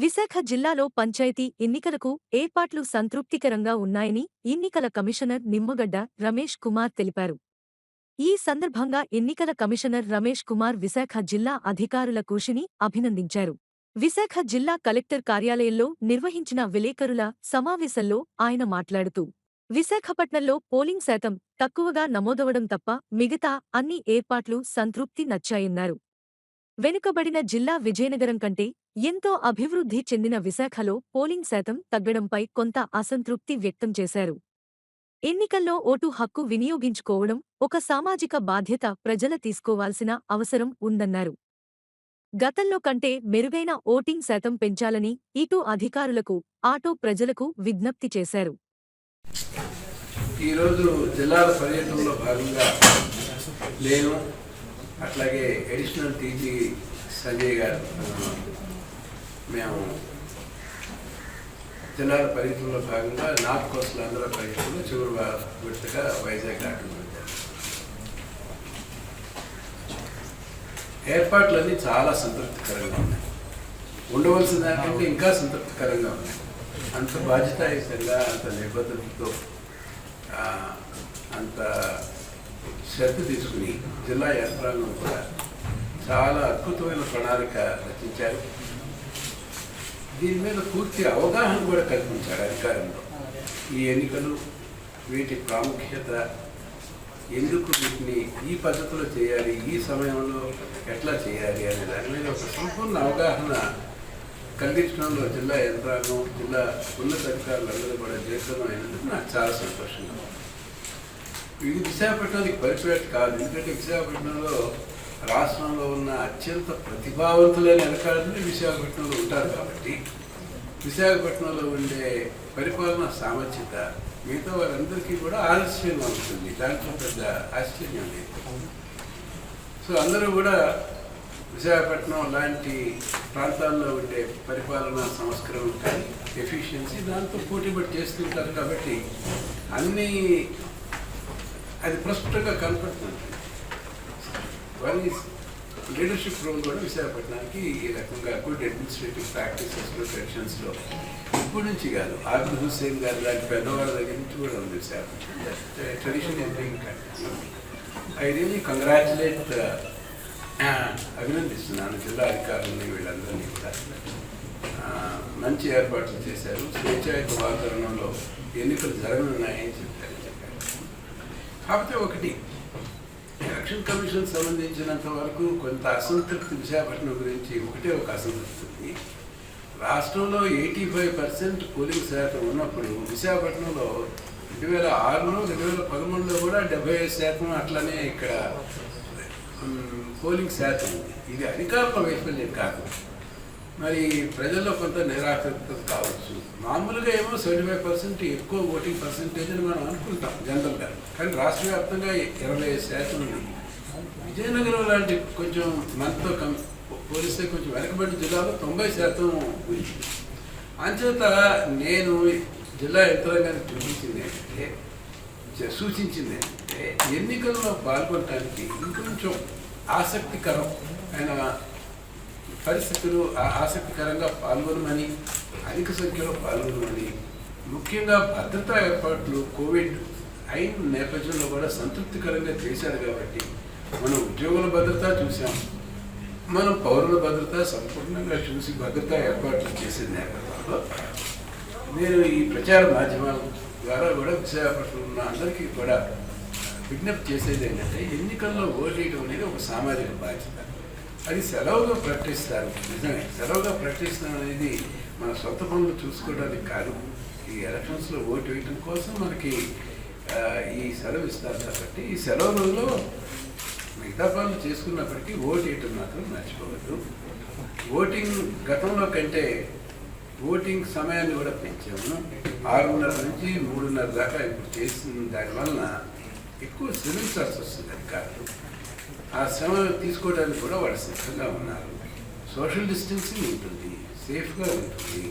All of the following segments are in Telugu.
విశాఖ జిల్లాలో పంచాయతీ ఎన్నికలకు ఏర్పాట్లు సంతృప్తికరంగా ఉన్నాయని ఎన్నికల కమిషనర్ నిమ్మగడ్డ రమేష్ కుమార్ తెలిపారు. ఈ సందర్భంగా ఎన్నికల కమిషనర్ రమేష్ కుమార్ విశాఖ జిల్లా అధికారుల కృషిని అభినందించారు. విశాఖ జిల్లా కలెక్టర్ కార్యాలయంలో నిర్వహించిన విలేకరుల సమావేశంలో ఆయన మాట్లాడుతూ, విశాఖపట్నంలో పోలింగ్ శాతం తక్కువగా నమోదవడం తప్ప మిగతా అన్ని ఏర్పాట్లు సంతృప్తి నచ్చాయన్నారు. వెనుకబడిన జిల్లా విజయనగరం కంటే ఎంతో అభివృద్ధి చెందిన విశాఖలో పోలింగ్ శాతం తగ్గడంపై కొంత అసంతృప్తి వ్యక్తం చేశారు. ఎన్నికల్లో ఓటు హక్కు వినియోగించుకోవడం ఒక సామాజిక బాధ్యత, ప్రజల తీసుకోవాల్సిన అవసరం ఉందన్నారు. గతంలో కంటే మెరుగైన ఓటింగ్ శాతం పెంచాలని ఇటు అధికారులకు, అటు ప్రజలకు విజ్ఞప్తి చేశారు. ఈరోజు జిల్లాల పర్యటనలో భాగంగా నేను అట్లాగే అడిషనల్ టీజీ సంజయ్ గారు మేము జిల్లాల పర్యటనలో భాగంగా నార్త్ కోస్టల్ ఆంధ్ర పర్యటనలో చివరి విడతగా వైజాగ్ రావడం జరిగింది. ఏర్పాట్లన్నీ చాలా సంతృప్తికరంగా ఉన్నాయి. ఉండవలసిన దానికంటే ఇంకా సంతృప్తికరంగా ఉన్నాయి. అంత బాధ్యతాయుతంగా, అంత నిబద్ధతతో, అంత శ్రద్ధ తీసుకుని జిల్లా యంత్రాంగం కూడా చాలా అద్భుతమైన ప్రణాళిక రచించారు. దీని మీద పూర్తి అవగాహన కూడా కల్పించారు అధికారంలో. ఈ ఎన్నికలు, వీటి ప్రాముఖ్యత, ఎందుకు వీటిని ఈ పద్ధతిలో చేయాలి, ఈ సమయంలో ఎట్లా చేయాలి అనే దాని మీద ఒక సంపూర్ణ అవగాహన కలిగించడంలో జిల్లా యంత్రాంగం, జిల్లా ఉన్నతాధికారులందరూ కూడా చేస్తున్నైనందుకు నాకు చాలా సంతోషంగా ఉంది. ఇది విశాఖపట్నానికి పరిపేట కాదు, ఎందుకంటే విశాఖపట్నంలో రాష్ట్రంలో ఉన్న అత్యంత ప్రతిభావంతులైన అధికారులు విశాఖపట్నంలో ఉంటారు కాబట్టి విశాఖపట్నంలో ఉండే పరిపాలనా సామర్థ్యత మిగతా వారందరికీ కూడా ఆలస్యంగా ఉంటుంది. దాంట్లో పెద్ద ఆశ్చర్యం లేదు. సో అందరూ కూడా విశాఖపట్నం లాంటి ప్రాంతాల్లో ఉండే పరిపాలనా సంస్కరణ కానీ ఎఫిషియన్సీ దాంతో పోటీపడి చేస్తుంటారు కాబట్టి అన్నీ అది ప్రస్ఫుటంగా కనపడుతుంది. వన్ ఈజ్ లీడర్షిప్ రోల్ కూడా విశాఖపట్నానికి ఈ రకంగా గుడ్ అడ్మినిస్ట్రేటివ్ ప్రాక్టీసెస్లో, ట్రెడిషన్స్లో ఇప్పటి నుంచి కాదు, ఆబిద్ హుస్సేన్ గారు లాంటి పెద్దవాళ్ళ దగ్గర నుంచి కూడా ఉంది Visakhapatnam. Tradition is being continue. I really congratulate, అభినందిస్తున్నాను జిల్లా అధికారులని, వీళ్ళందరినీ కూడా. మంచి ఏర్పాట్లు చేశారు. స్వేచ్ఛాయుత వాతావరణంలో ఎన్నికలు జరగనున్నాయని చెప్పారు. కాకపోతే ఒకటి, ఎలక్షన్ కమిషన్ సంబంధించినంత వరకు కొంత అసంతృప్తి విశాఖపట్నం గురించి ఒకటే ఒక అసంతృప్తి ఉంది. రాష్ట్రంలో 85% పోలింగ్ శాతం ఉన్నప్పుడు విశాఖపట్నంలో 2006లో 2013లో కూడా 75% అట్లనే ఇక్కడ పోలింగ్ శాతం ఉంది. ఇది అధికారుల వైఫల్యం కాదు, మరి ప్రజల్లో కొంత నిరాకృత కావచ్చు. మామూలుగా ఏమో 75% ఎక్కువ ఓటింగ్ పర్సంటేజ్ అని మనం అనుకుంటాం జనరల్గా, కానీ రాష్ట్ర వ్యాప్తంగా 25% ఉంది. విజయనగరం లాంటి కొంచెం మనతో పోలిస్తే కొంచెం వెనకబడిన జిల్లాలో 90% ఉంది. అంచేత నేను జిల్లా యంత్రాంగానికి సూచించింది ఏంటంటే ఎన్నికల్లో పాల్గొనడానికి ఇంకొంచెం ఆసక్తికరం అయిన పరిస్థితులు, ఆసక్తికరంగా పాల్గొనమని, అధిక సంఖ్యలో పాల్గొనమని, ముఖ్యంగా భద్రతా ఏర్పాట్లు కోవిడ్ అయిన నేపథ్యంలో కూడా సంతృప్తికరంగా చేశారు కాబట్టి మనం ఉద్యోగుల భద్రత చూసాం, మనం పౌరుల భద్రత సంపూర్ణంగా చూసి భద్రతా ఏర్పాట్లు చేసిన నేపథ్యంలో నేను ఈ ప్రచార మాధ్యమాల ద్వారా కూడా విశాఖపట్నంలో ఉన్న అందరికీ కూడా విజ్ఞప్తి చేసేది ఏంటంటే ఎన్నికల్లో ఓటేయడం అనేది ఒక సామాజిక బాధ్యత. అది సెలవుగా ప్రకటిస్తారు, నిజమే సెలవుగా ప్రకటిస్తాం అనేది మన సొంత పనులు చూసుకోవడానికి కాదు. ఈ ఎలక్షన్స్లో ఓటు వేయడం కోసం మనకి ఈ సెలవు ఇస్తారు కాబట్టి ఈ సెలవులలో మిగతా పనులు చేసుకున్నప్పటికీ ఓటు వేయటం మాత్రం మర్చిపోవద్దు. ఓటింగ్ గతంలో కంటే ఓటింగ్ సమయాన్ని కూడా పెంచాము. 6:30 నుంచి 3:30 దాకా ఇప్పుడు చేసిన దానివలన ఎక్కువ శ్రమించాల్సి వస్తుంది అధికారులు. ఆ శ్రమ తీసుకోవడానికి కూడా వాళ్ళు సిద్ధంగా ఉన్నారు. సోషల్ డిస్టెన్సింగ్ ఉంటుంది, సేఫ్గా ఉంటుంది.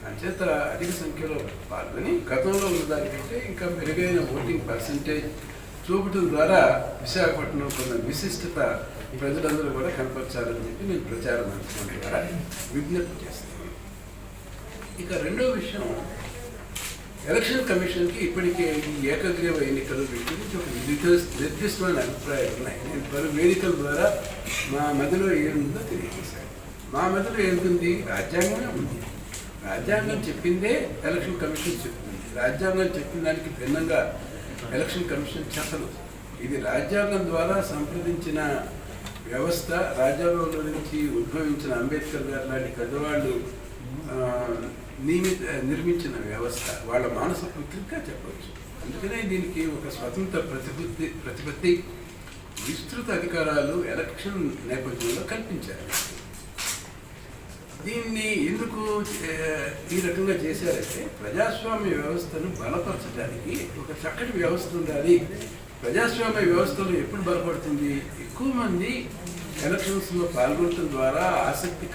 అంచేత అధిక సంఖ్యలో పాల్గొని గతంలో ఉన్నదానికంటే ఇంకా మెరుగైన ఓటింగ్ పర్సంటేజ్ చూపటం ద్వారా విశాఖపట్నం కొన్ని విశిష్టత ప్రజలందరూ కూడా కనపరచాలని చెప్పి నేను ప్రచారం ద్వారా విజ్ఞప్తి చేస్తాను. ఇక రెండో విషయం, ఎలక్షన్ కమిషన్కి ఇప్పటికే ఈ ఏకగ్రీవ ఎన్నికలు వీటి గురించి ఒక నిర్దిష్టమైన అభిప్రాయాలు ఉన్నాయి. నేను పలు వేదికల ద్వారా మా మధ్యలో ఏముందో తెలియజేశాను. మా మధ్యలో ఏముంది? రాజ్యాంగమే ఉంది. రాజ్యాంగం చెప్పిందే ఎలక్షన్ కమిషన్ చెప్తుంది. రాజ్యాంగం చెప్పిన దానికి భిన్నంగా ఎలక్షన్ కమిషన్ చెప్పదు. ఇది రాజ్యాంగం ద్వారా సంప్రదించిన వ్యవస్థ. రాజ్యాంగంలో నుంచి ఉద్భవించిన అంబేద్కర్ గారు లాంటి పెద్దవాళ్ళు నిర్మించిన వ్యవస్థ, వాళ్ళ మానస పుత్రికగా చెప్పవచ్చు. అందుకనే దీనికి ఒక స్వతంత్ర ప్రతిపత్తి, విస్తృత అధికారాలు ఎలక్షన్ నేపథ్యంలో కల్పించారు. దీన్ని ఎందుకు ఈ రకంగా చేశారంటే, ప్రజాస్వామ్య వ్యవస్థను బలపరచడానికి ఒక చక్కటి వ్యవస్థ ఉండాలి. ప్రజాస్వామ్య వ్యవస్థలో ఎప్పుడు బలపడుతుంది? ఎక్కువ మంది ఎలక్షన్స్లో పాల్గొనడం ద్వారా, ఆసక్తి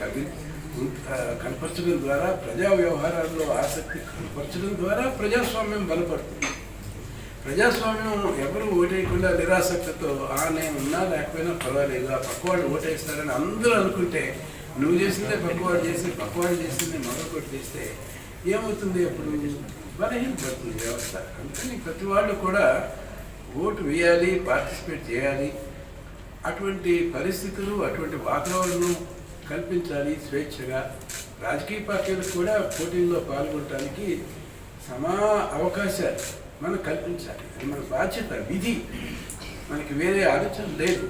కనపరచడం ద్వారా, ప్రజా వ్యవహారాల్లో ఆసక్తి కనపరచడం ద్వారా ప్రజాస్వామ్యం బలపడుతుంది. ప్రజాస్వామ్యం ఎవరు ఓటేయకుండా నిరాసక్తితో నేను ఉన్నా లేకపోయినా పర్వాలేదు, ఆ పక్కవాడు ఓటేస్తారని అందరూ అనుకుంటే, నువ్వు చేసిందే పక్కవాడు చేసిందే మరొకటి చేస్తే ఏమవుతుంది? అప్పుడు బలహీనపడుతుంది వ్యవస్థ. అందుకని ప్రతి వాళ్ళు కూడా ఓటు వేయాలి, పార్టిసిపేట్ చేయాలి. అటువంటి పరిస్థితులు, అటువంటి వాతావరణం కల్పించాలి. స్వేచ్ఛగా రాజకీయ పార్టీలకు కూడా పోటీల్లో పాల్గొనడానికి అవకాశాలు మనం కల్పించాలి. అది మన బాధ్యత, విధి. మనకి వేరే ఆలోచన లేదు.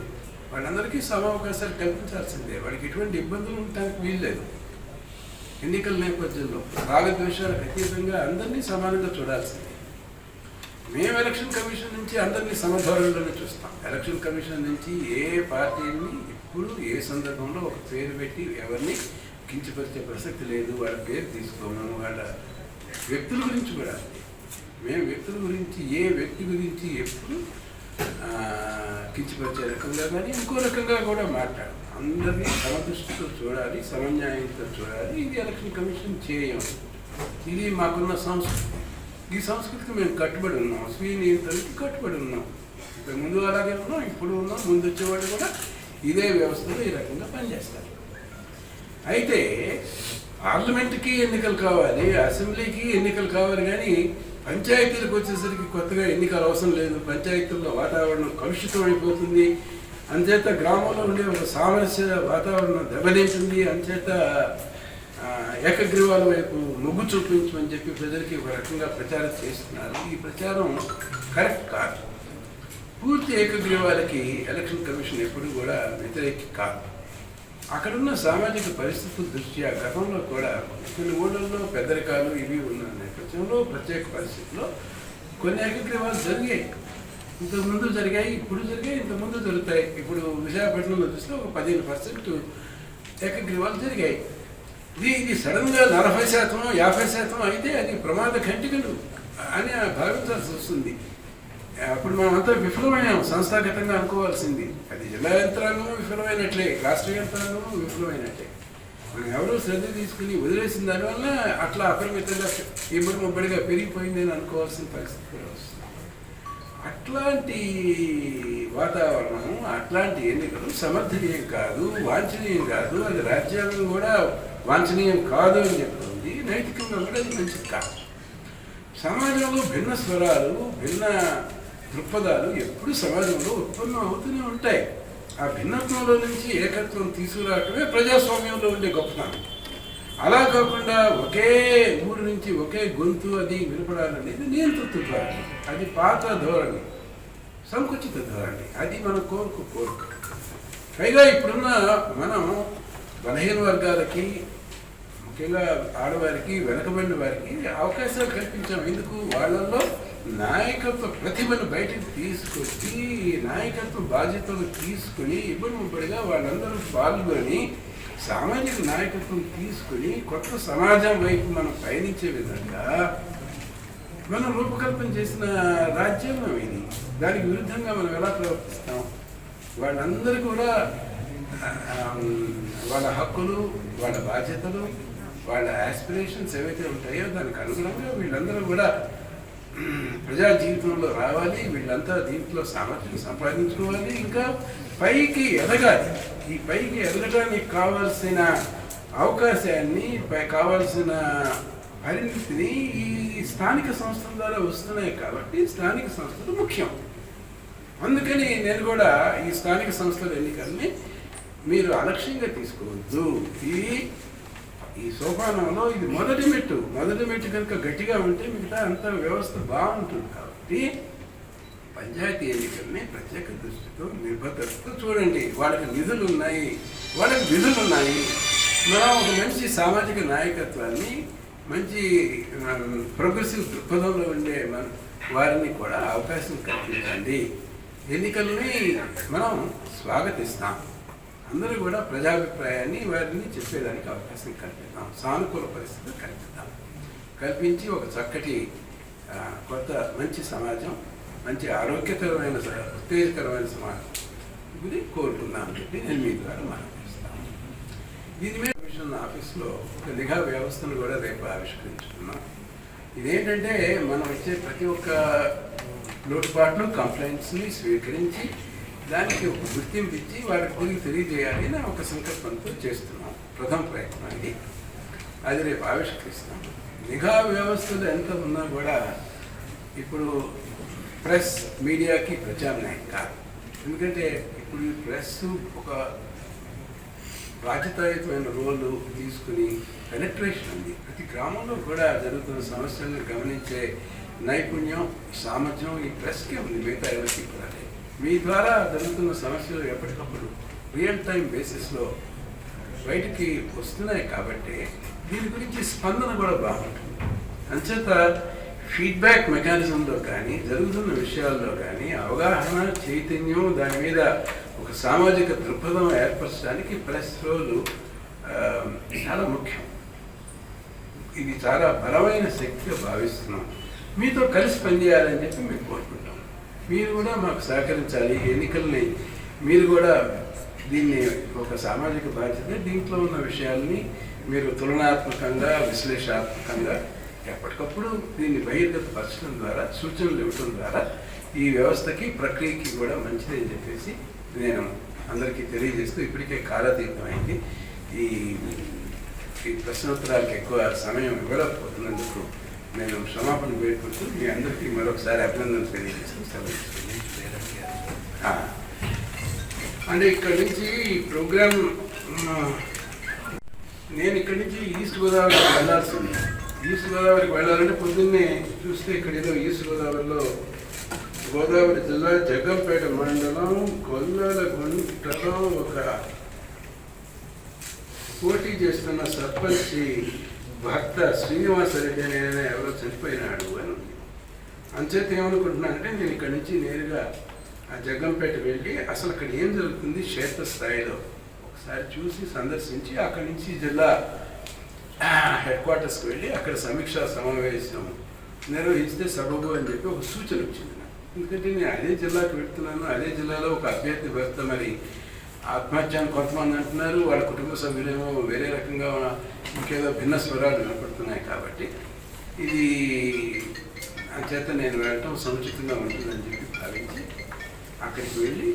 వాళ్ళందరికీ అవకాశాలు కల్పించాల్సిందే. వాడికి ఎటువంటి ఇబ్బందులు ఉండటానికి వీల్లేదు. ఎన్నికల నేపథ్యంలో రాగద్వేషాలకు అతీతంగా అందరినీ సమానంగా చూడాల్సిందే. మేము ఎలక్షన్ కమిషన్ నుంచి అందరినీ సమధోరణిలోనే చూస్తాం. ఎలక్షన్ కమిషన్ నుంచి ఏ పార్టీని ఎప్పుడు ఏ సందర్భంలో ఒక పేరు పెట్టి ఎవరిని కించపరిచే ప్రసక్తి లేదు. వాళ్ళ పేరు తీసుకోము. వాళ్ళ వ్యక్తుల గురించి కూడా మేము వ్యక్తుల గురించి, ఏ వ్యక్తి గురించి ఎప్పుడు కించపరిచే రకంగా కానీ ఇంకో రకంగా కూడా మాట్లాడాలి. అందరినీ సమదృష్టితో చూడాలి, సమన్యాయంతో చూడాలి. ఇది ఎలక్షన్ కమిషన్ చేయం. ఇది మాకున్న సంస్కృతి. ఈ సంస్కృతికి మేము కట్టుబడి ఉన్నాం. స్వీయ నియంత్రణకి కట్టుబడి ఉన్నాం. ముందు అలాగే ఉన్నాం, ఇప్పుడు ఉన్నాం. ముందు వచ్చేవాళ్ళు కూడా ఇదే వ్యవస్థలో ఈ రకంగా పనిచేస్తారు. అయితే పార్లమెంట్కి ఎన్నికలు కావాలి, అసెంబ్లీకి ఎన్నికలు కావాలి, కానీ పంచాయతీలకు వచ్చేసరికి కొత్తగా ఎన్నికలు అవసరం లేదు. పంచాయతీల్లో వాతావరణం కలుషితం అయిపోతుంది. అంచేత గ్రామంలో ఉండే ఒక సామరస్య వాతావరణం దెబ్బతింటుంది. అంచేత ఏకగ్రీవాల వైపు మొగ్గు చూపించమని చెప్పి ప్రజలకి ఒక రకంగా ప్రచారం చేస్తున్నారు. ఈ ప్రచారం కరెక్ట్ కాదు. పూర్తి ఏకగ్రీవాలకి ఎలక్షన్ కమిషన్ ఎప్పుడు కూడా వ్యతిరేకి కాదు. అక్కడున్న సామాజిక పరిస్థితుల దృష్ట్యా గతంలో కూడా కొన్ని ఊళ్ళల్లో పెద్దరికాలు ఇవి ఉన్న నేపథ్యంలో ప్రత్యేక పరిస్థితుల్లో కొన్ని ఏకగ్రీవాలు జరిగాయి. ఇంతకుముందు జరిగాయి, ఇప్పుడు జరిగాయి, ఇంతకుముందు జరుగుతాయి. ఇప్పుడు విశాఖపట్నంలో చూస్తే ఒక 15% ఏకగ్రీవాలు జరిగాయి. ఇది సడన్గా 40%, 50% అయితే అది ప్రమాద ఖండికలు అని భావించాల్సి వస్తుంది. అప్పుడు మనమంతా విఫలమయ్యాం. సంస్థాగతంగా అనుకోవాల్సింది అది జిల్లా యంత్రాంగము విఫలమైనట్లే, రాష్ట్ర యంత్రాంగము విఫలమైనట్లే. మనం ఎవరో శ్రద్ధ తీసుకుని వదిలేసిన దానివల్ల అట్లా అపరిమితంగా ఇబ్బడి ముబ్బడిగా పెరిగిపోయింది అని అనుకోవాల్సిన పరిస్థితి కూడా వస్తుంది. అట్లాంటి వాతావరణం, అట్లాంటి ఎన్నికలు సమర్థనీయం కాదు, వాంఛనీయం కాదు. అది రాజ్యాంగం కూడా వాంఛనీయం కాదు అని చెప్తుంది. నైతికంగా కూడా అది మంచిది కాదు. సమాజంలో భిన్న స్వరాలు, భిన్న దృక్పథాలు ఎప్పుడు సమాజంలో ఉత్పన్నం అవుతూనే ఉంటాయి. ఆ భిన్నత్వంలో నుంచి ఏకత్వం తీసుకురావటమే ప్రజాస్వామ్యంలో ఉండే గొప్పతనం. అలా కాకుండా ఒకే ఊరు నుంచి ఒకే గొంతు అది వినపడాలనేది నియంతృత్వ ధోరణి. అది పాత ధోరణి, సంకుచిత ధోరణి. అది మనం కోరుకు. పైగా ఇప్పుడున్న మనం బలహీన వర్గాలకి, ముఖ్యంగా ఆడవారికి, వెనకబడిన వారికి అవకాశాలు కల్పించాం. ఎందుకు? వాళ్ళల్లో నాయకత్వ ప్రతిభను బయటకు తీసుకొచ్చి, నాయకత్వ బాధ్యతలు తీసుకుని ఇబ్బడి ముబ్బడిగా వాళ్ళందరూ పాల్గొని సామాజిక నాయకత్వం తీసుకుని కొత్త సమాజం వైపు మనం పయనించే విధంగా మనం రూపకల్పన చేసిన రాజ్యాంగం ఇది. దానికి విరుద్ధంగా మనం ఎలా ప్రవర్తిస్తాం? వాళ్ళందరూ కూడా వాళ్ళ హక్కులు, వాళ్ళ బాధ్యతలు, వాళ్ళ ఆస్పిరేషన్స్ ఏవైతే ఉంటాయో దానికి అనుగుణంగా వీళ్ళందరూ కూడా ప్రజా జీవితంలో రావాలి. వీళ్ళంతా దీంట్లో సామర్థ్యం సంపాదించుకోవాలి, ఇంకా పైకి ఎదగాలి. ఈ పైకి ఎదగడానికి కావాల్సిన అవకాశాన్ని, కావాల్సిన పరిణితిని ఈ స్థానిక సంస్థల ద్వారా వస్తున్నాయి కాబట్టి స్థానిక సంస్థలు ముఖ్యం. అందుకని నేను కూడా ఈ స్థానిక సంస్థల ఎన్నికల్ని మీరు అలక్ష్యంగా తీసుకోవద్దు. ఈ సోపానంలో ఇది మొదటి మెట్టు కనుక గట్టిగా ఉంటే మిగతా అంత వ్యవస్థ బాగుంటుంది. కాబట్టి పంచాయతీ ఎన్నికల్ని ప్రత్యేక దృష్టితో నిబద్ధతతో చూడండి. వాళ్ళకి నిధులు ఉన్నాయి, వాళ్ళకి విధులు ఉన్నాయి. మనం ఒక మంచి సామాజిక నాయకత్వాన్ని, మంచి ప్రోగ్రెసివ్ దృక్పథంలో ఉండే వారిని కూడా అవకాశం కల్పించండి. ఎన్నికల్ని మనం స్వాగతిస్తాం. అందరూ కూడా ప్రజాభిప్రాయాన్ని వారిని చెప్పేదానికి అవకాశం కల్పిద్దాం. సానుకూల పరిస్థితులు కల్పించి ఒక చక్కటి కొత్త మంచి సమాజం, మంచి ఆరోగ్యకరమైన ఉత్తేజకరమైన సమాజం ఇది కోరుకున్నాను చెప్పి నేను మీ ద్వారా మాట్లాడిస్తాను. దీని మీద కమిషన్ ఆఫీస్లో ఒక నిఘా వ్యవస్థను కూడా రేపు ఆవిష్కరించుకున్నాం. ఇదేంటంటే మనం ఇచ్చే ప్రతి ఒక్క లోటుపాట్లు కంప్లైంట్స్ని స్వీకరించి దానికి ఒక గుర్తింపు ఇచ్చి వారికి తిరిగి తెలియజేయాలి అని ఒక సంకల్పంతో చేస్తున్నాం. ప్రథమ ప్రయత్నం అది రేపు ఆవిష్కరిస్తాం. నిఘా వ్యవస్థలు ఎంత ఉన్నా కూడా ఇప్పుడు ప్రెస్ మీడియాకి ప్రత్యామ్నాయం కాదు. ఎందుకంటే ఇప్పుడు ఈ ప్రెస్ ఒక బాధ్యతాయుతమైన రోలు తీసుకుని పెనట్రేషన్ ఉంది. ప్రతి గ్రామంలో కూడా జరుగుతున్న సమస్యలను గమనించే నైపుణ్యం, సామర్థ్యం ఈ ప్రెస్కే ఉంది, మిగతా ఎవరికి కూడా లేదు. మీ ద్వారా జరుగుతున్న సమస్యలు ఎప్పటికప్పుడు రియల్ టైం బేసిస్లో బయటికి వస్తున్నాయి కాబట్టి దీని గురించి స్పందన కూడా బాగుంటుంది. అంచేత ఫీడ్బ్యాక్ మెకానిజంలో కానీ జరుగుతున్న విషయాల్లో కానీ అవగాహన, చైతన్యం, దాని మీద ఒక సామాజిక దృక్పథం ఏర్పరచడానికి ప్రెస్ రోలు చాలా ముఖ్యం. ఇది చాలా బలమైన శక్తిగా భావిస్తున్నాం. మీతో కలిసి పనిచేయాలని చెప్పి మేము కోరుకుంటాం. మీరు కూడా మాకు సహకరించాలి. ఎన్నికల్ని మీరు కూడా దీన్ని ఒక సామాజిక బాధ్యత, దీంట్లో ఉన్న విషయాల్ని మీరు తులనాత్మకంగా, విశ్లేషణాత్మకంగా ఎప్పటికప్పుడు దీన్ని బహిర్గతపరచడం ద్వారా, సూచనలు ఇవ్వడం ద్వారా ఈ వ్యవస్థకి, ప్రక్రియకి కూడా మంచిది అని చెప్పేసి నేను అందరికీ తెలియజేస్తూ ఇప్పటికే కాలాతీతం అయింది. ఈ ప్రశ్నోత్తరాలకు ఎక్కువ సమయం ఇవ్వలేకపోతున్నందుకు నేను క్షమాపణ వేడుకుంటూ మీ అందరికీ మరొకసారి అభినందనలు తెలియజేస్తూ అంటే ఇక్కడి నుంచి ఈ ప్రోగ్రామ్ నేను ఇక్కడి నుంచి ఈస్ట్ గోదావరికి వెళ్ళాల్సింది. ఈస్ట్ గోదావరికి వెళ్ళాలంటే పొద్దున్నే చూస్తే ఇక్కడ ఏదో ఈస్ట్ గోదావరిలో గోదావరి జిల్లా జగ్గంపేట మండలం కొల్లలగుంటలో ఒక పోటీ చేస్తున్న సర్పంచ్ భర్త శ్రీనివాసరెడ్డి అనే ఎవరో చనిపోయినాడు అని ఉంది. అంచేత ఏమనుకుంటున్నానంటే నేను ఇక్కడ నుంచి నేరుగా ఆ జగ్గంపేట వెళ్ళి అసలు అక్కడ ఏం జరుగుతుంది క్షేత్రస్థాయిలో ఒకసారి చూసి సందర్శించి అక్కడి నుంచి జిల్లా హెడ్ క్వార్టర్స్కి వెళ్ళి అక్కడ సమీక్షా సమావేశం నిర్వహిస్తే సబబు అని చెప్పి ఒక సూచన వచ్చింది. ఎందుకంటే నేను అదే జిల్లాకు వెళ్తున్నాను, అదే జిల్లాలో ఒక అభ్యర్థి భర్త మరి ఆత్మహత్య అని కొంతమంది అంటున్నారు, వాళ్ళ కుటుంబ సభ్యులేమో వేరే రకంగా ఇంకేదో భిన్న స్వరాలు వినపడుతున్నాయి. కాబట్టి ఇది చేత నేను వెళ్ళటం సముచితంగా ఉంటుందని చెప్పి భావించి అక్కడికి వెళ్ళి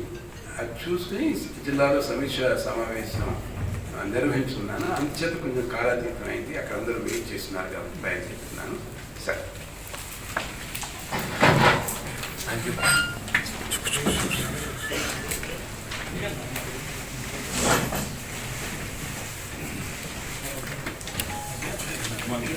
అది చూసుకుని జిల్లాలో సమీక్ష సమావేశం నిర్వహించుకున్నాను. అందుచేత కొంచెం కాలాతీతం అయింది. అక్కడ అందరూ వెయిట్ చేస్తున్నారు కాబట్టి బయలుదేరుతున్నాను. సరే, థ్యాంక్ యూ. Money.